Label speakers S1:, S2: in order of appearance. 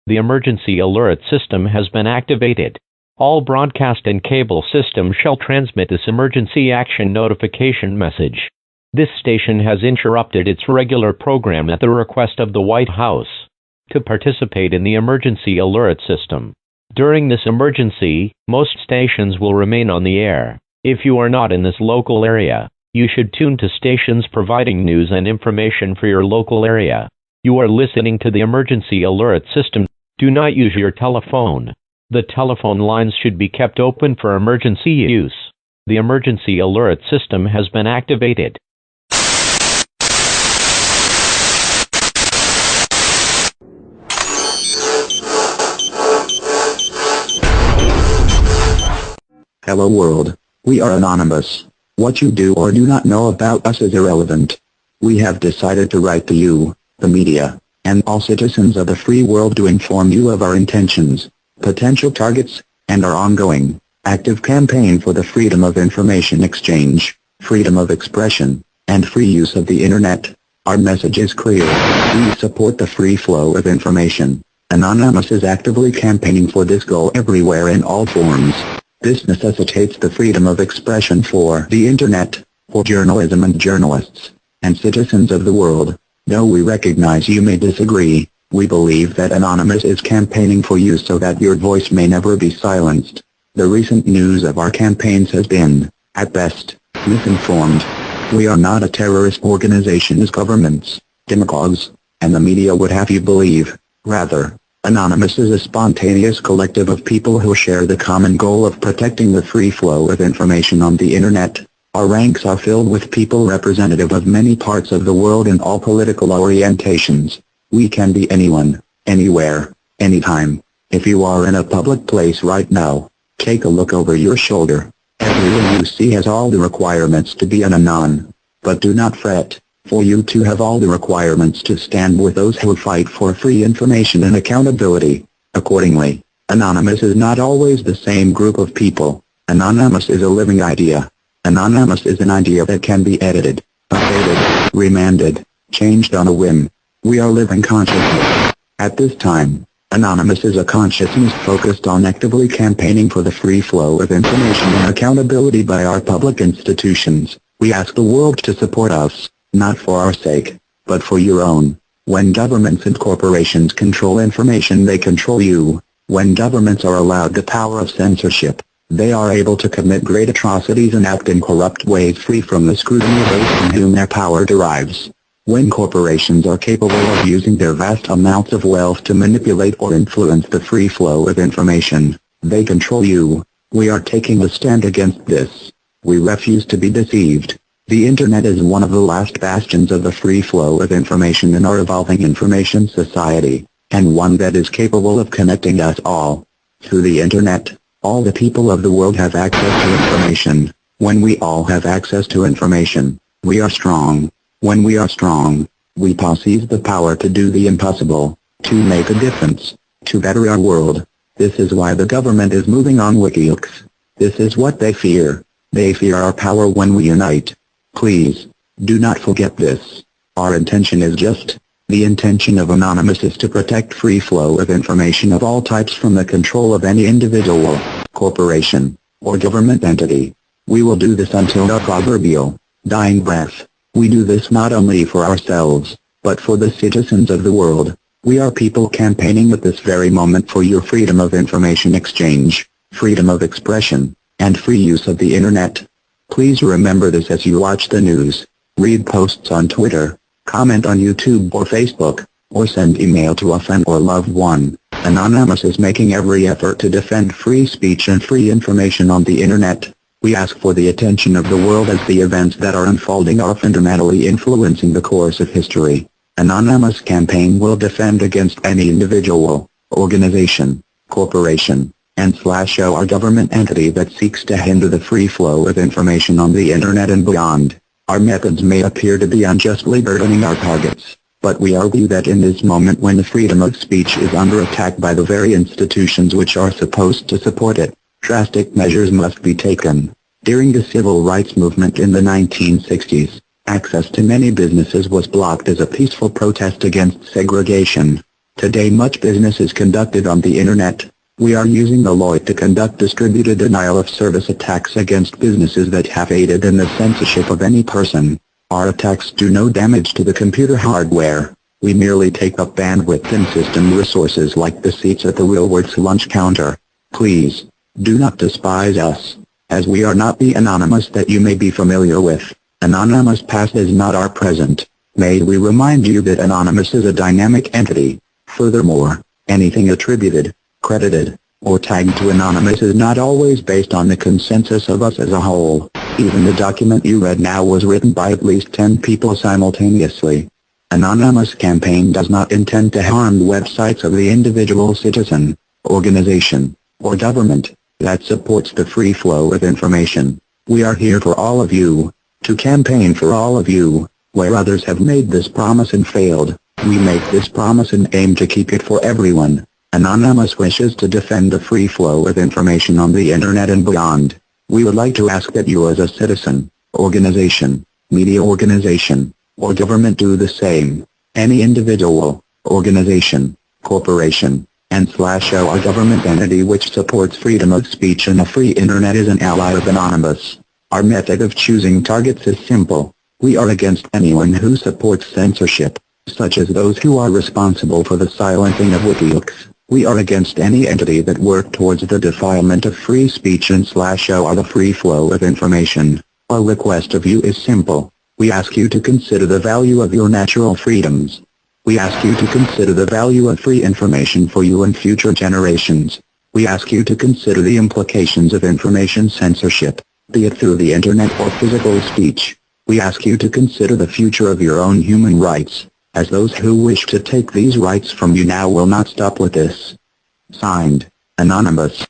S1: The emergency alert system has been activated. All broadcast and cable systems shall transmit this emergency action notification message. This station has interrupted its regular program at the request of the White House to participate in the emergency alert system. During this emergency, most stations will remain on the air. If you are not in this local area, you should tune to stations providing news and information for your local area. You are listening to the emergency alert system. Do not use your telephone. The telephone lines should be kept open for emergency use. The emergency alert system has been activated.
S2: Hello world. We are anonymous. What you do or do not know about us is irrelevant. We have decided to write to you, the media, and all citizens of the free world to inform you of our intentions, potential targets, and our ongoing, active campaign for the freedom of information exchange, freedom of expression, and free use of the internet. Our message is clear. We support the free flow of information. Anonymous is actively campaigning for this goal everywhere in all forms. This necessitates the freedom of expression for the internet, for journalism and journalists, and citizens of the world. Though we recognize you may disagree, we believe that Anonymous is campaigning for you so that your voice may never be silenced. The recent news of our campaigns has been, at best, misinformed. We are not a terrorist organization as governments, demagogues, and the media would have you believe. Rather, Anonymous is a spontaneous collective of people who share the common goal of protecting the free flow of information on the internet. Our ranks are filled with people representative of many parts of the world in all political orientations. We can be anyone, anywhere, anytime. If you are in a public place right now, take a look over your shoulder. Everyone you see has all the requirements to be an anon. But do not fret, for you too have all the requirements to stand with those who fight for free information and accountability. Accordingly, Anonymous is not always the same group of people. Anonymous is a living idea. Anonymous is an idea that can be edited, updated, remanded, changed on a whim. We are living consciousness. At this time, Anonymous is a consciousness focused on actively campaigning for the free flow of information and accountability by our public institutions. We ask the world to support us, not for our sake, but for your own. When governments and corporations control information, they control you. When governments are allowed the power of censorship, they are able to commit great atrocities and act in corrupt ways free from the scrutiny of those from whom their power derives. When corporations are capable of using their vast amounts of wealth to manipulate or influence the free flow of information, they control you. We are taking a stand against this. We refuse to be deceived. The internet is one of the last bastions of the free flow of information in our evolving information society, and one that is capable of connecting us all. Through the internet, all the people of the world have access to information. When we all have access to information, we are strong. When we are strong, we possess the power to do the impossible, to make a difference, to better our world. This is why the government is moving on WikiLeaks. This is what they fear. They fear our power when we unite. Please, do not forget this. Our intention is just. The intention of Anonymous is to protect free flow of information of all types from the control of any individual, corporation, or government entity. We will do this until our proverbial dying breath. We do this not only for ourselves, but for the citizens of the world. We are people campaigning at this very moment for your freedom of information exchange, freedom of expression, and free use of the internet. Please remember this as you watch the news, read posts on Twitter, comment on YouTube or Facebook, or send email to a friend or loved one. Anonymous is making every effort to defend free speech and free information on the internet. We ask for the attention of the world as the events that are unfolding are fundamentally influencing the course of history. Anonymous campaign will defend against any individual, organization, corporation, and/or government entity that seeks to hinder the free flow of information on the internet and beyond. Our methods may appear to be unjustly burdening our targets, but we argue that in this moment when the freedom of speech is under attack by the very institutions which are supposed to support it, drastic measures must be taken. During the civil rights movement in the 1960s, access to many businesses was blocked as a peaceful protest against segregation. Today much business is conducted on the internet. We are using the Lloyd to conduct distributed denial of service attacks against businesses that have aided in the censorship of any person. Our attacks do no damage to the computer hardware. We merely take up bandwidth and system resources like the seats at the Woolworths lunch counter. Please, do not despise us, as we are not the Anonymous that you may be familiar with. Anonymous past is not our present. May we remind you that Anonymous is a dynamic entity. Furthermore, anything attributed, credited, or tagged to Anonymous is not always based on the consensus of us as a whole. Even the document you read now was written by at least 10 people simultaneously. Anonymous campaign does not intend to harm the websites of the individual citizen, organization, or government that supports the free flow of information. We are here for all of you, to campaign for all of you. Where others have made this promise and failed, we make this promise and aim to keep it for everyone. Anonymous wishes to defend the free flow of information on the internet and beyond. We would like to ask that you as a citizen, organization, media organization, or government do the same. Any individual, organization, corporation, and/or government entity which supports freedom of speech and a free internet is an ally of Anonymous. Our method of choosing targets is simple. We are against anyone who supports censorship, such as those who are responsible for the silencing of WikiLeaks. We are against any entity that work towards the defilement of free speech and/or the free flow of information. Our request of you is simple. We ask you to consider the value of your natural freedoms. We ask you to consider the value of free information for you and future generations. We ask you to consider the implications of information censorship, be it through the internet or physical speech. We ask you to consider the future of your own human rights, as those who wish to take these rights from you now will not stop with this. Signed, Anonymous.